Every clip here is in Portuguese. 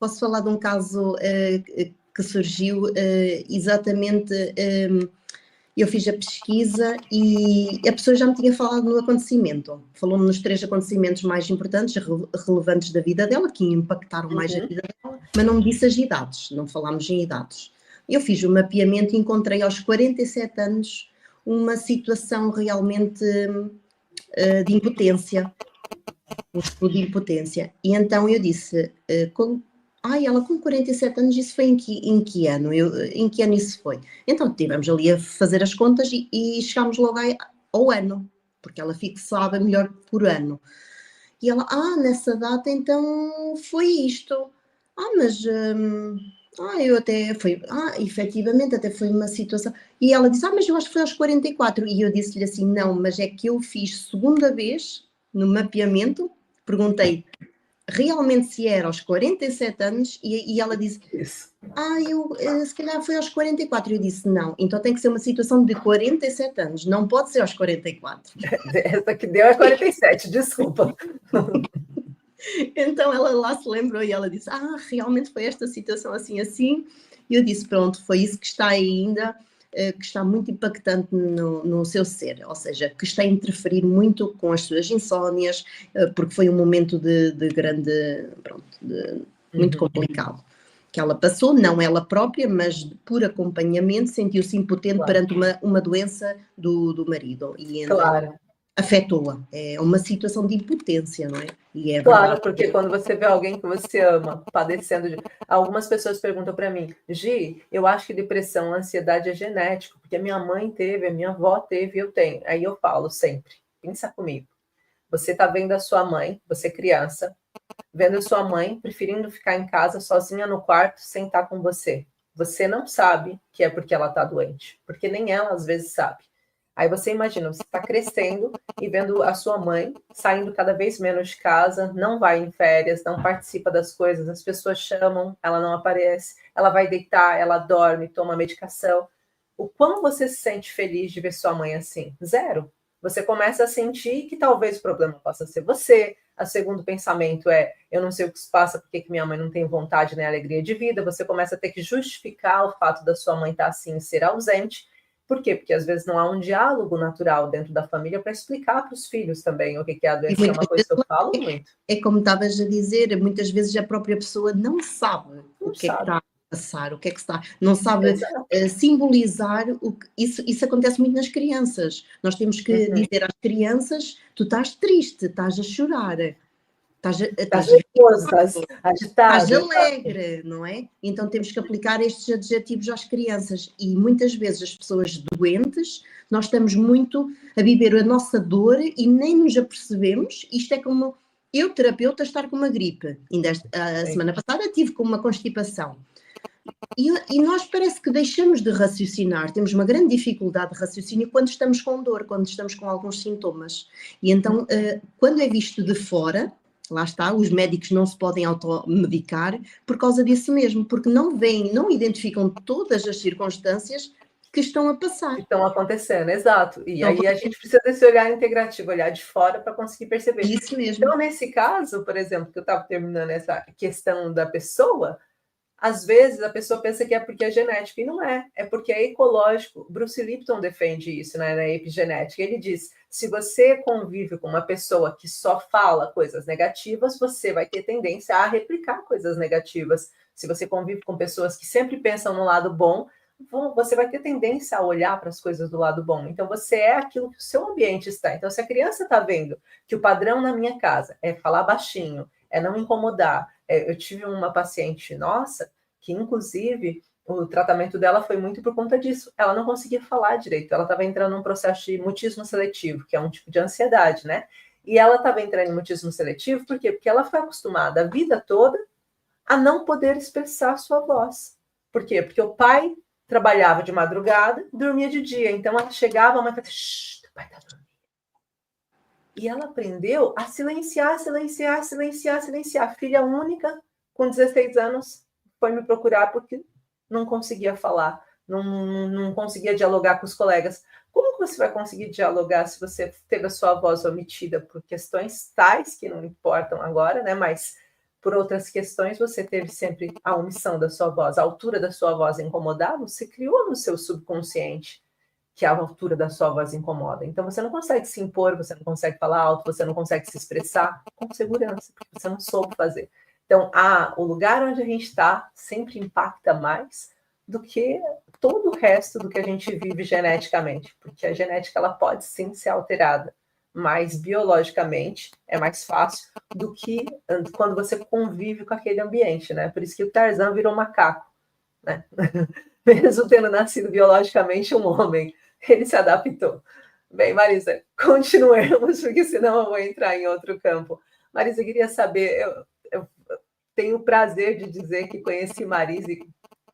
posso falar de um caso que surgiu exatamente. Eu fiz a pesquisa e a pessoa já me tinha falado no acontecimento. Falou-me nos 3 acontecimentos mais importantes, relevantes da vida dela, que impactaram mais a vida dela, mas não me disse as idades, não falámos em idades. Eu fiz o mapeamento e encontrei aos 47 anos uma situação realmente de impotência, um estudo de impotência. E então eu disse, ela com 47 anos, isso foi em que ano? Em que ano isso foi? Então estivemos ali a fazer as contas e chegámos logo ao ano, porque ela fixava melhor por ano. E ela, nessa data então foi isto. Mas eu até foi, efetivamente até foi uma situação. E ela disse, mas eu acho que foi aos 44. E eu disse-lhe assim, não, mas é que eu fiz segunda vez no mapeamento, perguntei realmente se era aos 47 anos e ela disse, se calhar foi aos 44. Eu disse, não, então tem que ser uma situação de 47 anos, não pode ser aos 44. Essa que deu é 47, desculpa. Então ela lá se lembrou e ela disse, realmente foi esta situação assim, assim. E eu disse, pronto, foi isso que está aí ainda, que está muito impactante no seu ser, ou seja, que está a interferir muito com as suas insónias, porque foi um momento de grande, muito complicado, que ela passou, não ela própria, mas por acompanhamento, sentiu-se impotente perante uma doença do marido. E então afetou-a. É uma situação de impotência, não é? E é claro, verdade. porque quando você vê alguém que você ama padecendo de... Algumas pessoas perguntam para mim, Gi, eu acho que depressão, ansiedade é genético, porque a minha mãe teve, a minha avó teve, eu tenho. Aí eu falo sempre, pensa comigo. Você está vendo a sua mãe, você criança, vendo a sua mãe preferindo ficar em casa sozinha no quarto sem estar com você. Você não sabe que é porque ela está doente, porque nem ela às vezes sabe. Aí você imagina, você está crescendo e vendo a sua mãe saindo cada vez menos de casa, não vai em férias, não participa das coisas, as pessoas chamam, ela não aparece, ela vai deitar, ela dorme, toma medicação. O quão você se sente feliz de ver sua mãe assim? Zero. Você começa a sentir que talvez o problema possa ser você. O segundo pensamento é, eu não sei o que se passa, porque que minha mãe não tem vontade nem alegria de vida. Você começa a ter que justificar o fato da sua mãe estar assim e ser ausente. Por quê? Porque às vezes não há um diálogo natural dentro da família para explicar para os filhos também o que é a doença. É uma coisa que eu falo muito. É como estavas a dizer, muitas vezes a própria pessoa não sabe o que é que está a passar, o que é que está, não sabe simbolizar isso acontece muito nas crianças. Nós temos que dizer às crianças, tu estás triste, estás a chorar. Estás alegre, não é? Então temos que aplicar estes adjetivos às crianças e muitas vezes as pessoas doentes, nós estamos muito a viver a nossa dor e nem nos apercebemos. Isto é como eu, terapeuta, estar com uma gripe. Ainda a semana passada tive com uma constipação. E nós parece que deixamos de raciocinar, temos uma grande dificuldade de raciocínio quando estamos com dor, quando estamos com alguns sintomas. E então, quando é visto de fora, lá está, os médicos não se podem automedicar por causa disso mesmo, porque não veem, não identificam todas as circunstâncias que estão a passar. Que estão acontecendo, exato. E aí a gente precisa desse olhar integrativo, olhar de fora para conseguir perceber. Isso mesmo. Então, nesse caso, por exemplo, que eu estava terminando essa questão da pessoa, às vezes a pessoa pensa que é porque é genético, e não é, é porque é ecológico. Bruce Lipton defende isso, né, na epigenética. Ele diz, se você convive com uma pessoa que só fala coisas negativas, você vai ter tendência a replicar coisas negativas. Se você convive com pessoas que sempre pensam no lado bom, você vai ter tendência a olhar para as coisas do lado bom. Então, você é aquilo que o seu ambiente está. Então, se a criança está vendo que o padrão na minha casa é falar baixinho, é não incomodar. Eu tive uma paciente nossa que, inclusive, o tratamento dela foi muito por conta disso. Ela não conseguia falar direito. Ela estava entrando num processo de mutismo seletivo, que é um tipo de ansiedade, né? E ela estava entrando em mutismo seletivo, por quê? Porque ela foi acostumada a vida toda a não poder expressar sua voz. Por quê? Porque o pai trabalhava de madrugada, dormia de dia. Então, ela chegava, a mãe falava, shh, teu pai está dormindo. E ela aprendeu a silenciar, silenciar, silenciar, silenciar. Filha única, com 16 anos, foi me procurar porque não conseguia falar, não conseguia dialogar com os colegas. Como que você vai conseguir dialogar se você teve a sua voz omitida por questões tais que não importam agora, né? Mas por outras questões, você teve sempre a omissão da sua voz, a altura da sua voz incomodava, você criou no seu subconsciente que a altura da sua voz incomoda. Então, você não consegue se impor, você não consegue falar alto, você não consegue se expressar com segurança, porque você não soube fazer. Então, o lugar onde a gente está sempre impacta mais do que todo o resto do que a gente vive geneticamente, porque a genética ela pode sim ser alterada, mas biologicamente é mais fácil do que quando você convive com aquele ambiente, né? Por isso que o Tarzan virou macaco, né? Mesmo tendo nascido biologicamente um homem, ele se adaptou. Bem, Marisa, continuemos, porque senão eu vou entrar em outro campo. Marisa, eu queria saber, eu tenho o prazer de dizer que conheci Marisa e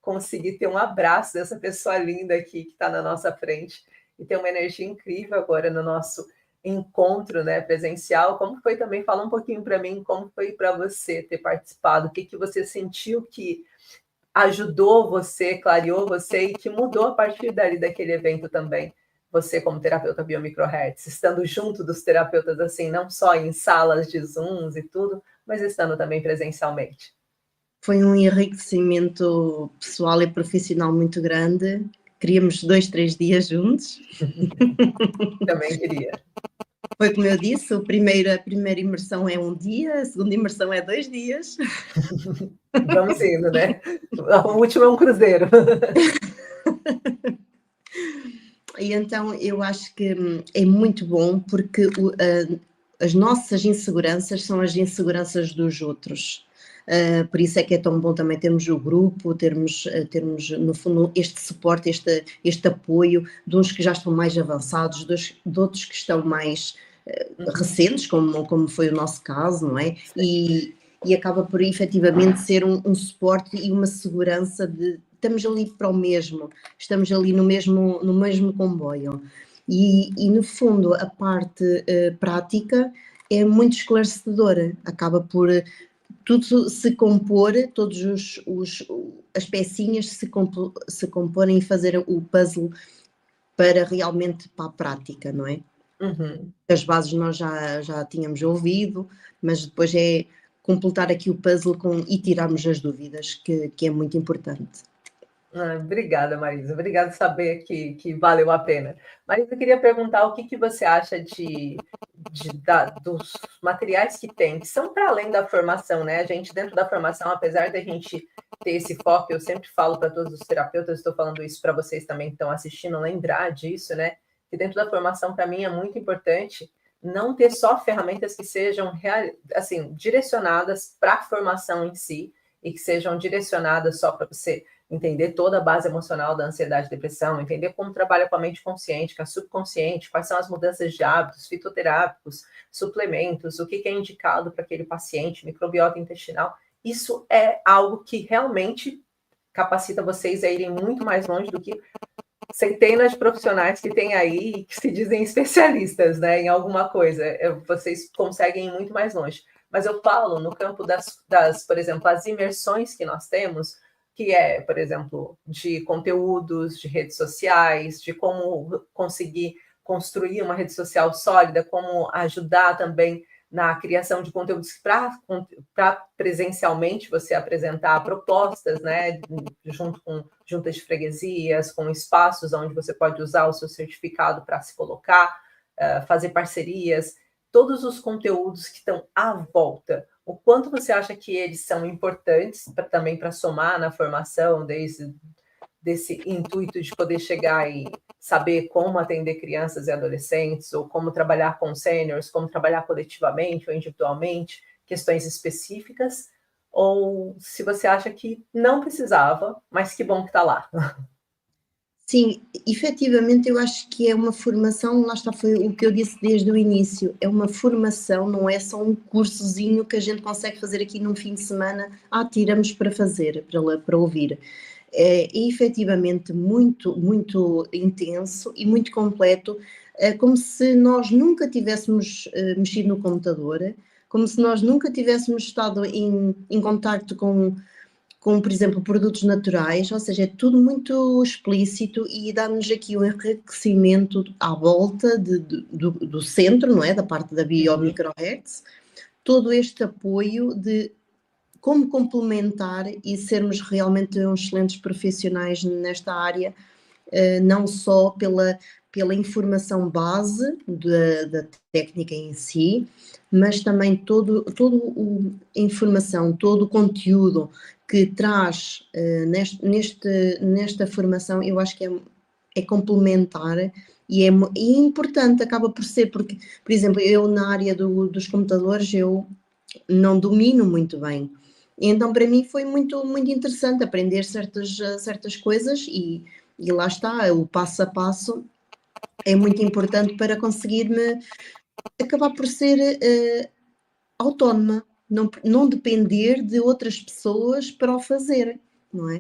consegui ter um abraço dessa pessoa linda aqui que está na nossa frente e tem uma energia incrível agora no nosso encontro, né, presencial. Como foi também? Fala um pouquinho para mim, como foi para você ter participado, o que você sentiu que ajudou você, clareou você e que mudou a partir dali daquele evento também, você como terapeuta biomicrohertz, estando junto dos terapeutas assim, não só em salas de Zooms e tudo, mas estando também presencialmente. Foi um enriquecimento pessoal e profissional muito grande. Queríamos 2, 3 dias juntos. Também queria. Foi como eu disse, a primeira imersão é um dia, a segunda imersão é 2 dias. Vamos indo, né? O último é um cruzeiro. E então eu acho que é muito bom porque as nossas inseguranças são as inseguranças dos outros. Por isso é que é tão bom também termos o grupo, termos no fundo este suporte, este apoio de uns que já estão mais avançados, de outros que estão mais recentes, como foi o nosso caso, não é? E acaba por efetivamente ser um suporte e uma segurança de estamos ali para o mesmo, estamos ali no mesmo comboio. E no fundo a parte prática é muito esclarecedora, acaba por tudo se compor, todas as pecinhas se comporem e fazer o puzzle para realmente para a prática, não é? Uhum. As bases nós já tínhamos ouvido, mas depois é completar aqui o puzzle e tirarmos as dúvidas, que é muito importante. Obrigada, Marisa. Obrigada por saber que valeu a pena. Marisa, eu queria perguntar o que você acha dos materiais que tem, que são para além da formação, né? A gente, dentro da formação, apesar da gente ter esse foco, eu sempre falo para todos os terapeutas, estou falando isso para vocês também que estão assistindo, lembrar disso, né? Que dentro da formação, para mim, é muito importante não ter só ferramentas que sejam assim, direcionadas para a formação em si e que sejam direcionadas só para você entender toda a base emocional da ansiedade e depressão, entender como trabalha com a mente consciente, com a subconsciente, quais são as mudanças de hábitos fitoterápicos, suplementos, o que é indicado para aquele paciente, microbiota intestinal. Isso é algo que realmente capacita vocês a irem muito mais longe do que centenas de profissionais que tem aí que se dizem especialistas, né, em alguma coisa. Vocês conseguem ir muito mais longe. Mas eu falo no campo por exemplo, as imersões que nós temos, que é, por exemplo, de conteúdos, de redes sociais, de como conseguir construir uma rede social sólida, como ajudar também na criação de conteúdos para presencialmente você apresentar propostas, né, junto com juntas de freguesias, com espaços onde você pode usar o seu certificado para se colocar, fazer parcerias, todos os conteúdos que estão à volta. O quanto você acha que eles são importantes também para somar na formação, desse intuito de poder chegar e saber como atender crianças e adolescentes, ou como trabalhar com seniors, como trabalhar coletivamente ou individualmente, questões específicas, ou se você acha que não precisava, mas que bom que está lá. Sim, efetivamente eu acho que é uma formação, lá está, foi o que eu disse desde o início, é uma formação, não é só um cursozinho que a gente consegue fazer aqui num fim de semana, tiramos para fazer, para ouvir. É efetivamente muito, muito intenso e muito completo, como se nós nunca tivéssemos mexido no computador, como se nós nunca tivéssemos estado em contacto com, por exemplo, produtos naturais, ou seja, é tudo muito explícito e dá-nos aqui um enriquecimento à volta do centro, não é? Da parte da biomicrohertz, todo este apoio de como complementar e sermos realmente uns excelentes profissionais nesta área, não só pela informação base da técnica em si, mas também toda a informação, todo o conteúdo que traz nesta formação, eu acho que é complementar e é importante, acaba por ser, porque, por exemplo, eu na área dos computadores, eu não domino muito bem. Então, para mim foi muito, muito interessante aprender certas coisas e lá está, o passo a passo é muito importante para conseguir-me acabar por ser autónoma, não depender de outras pessoas para o fazer, não é?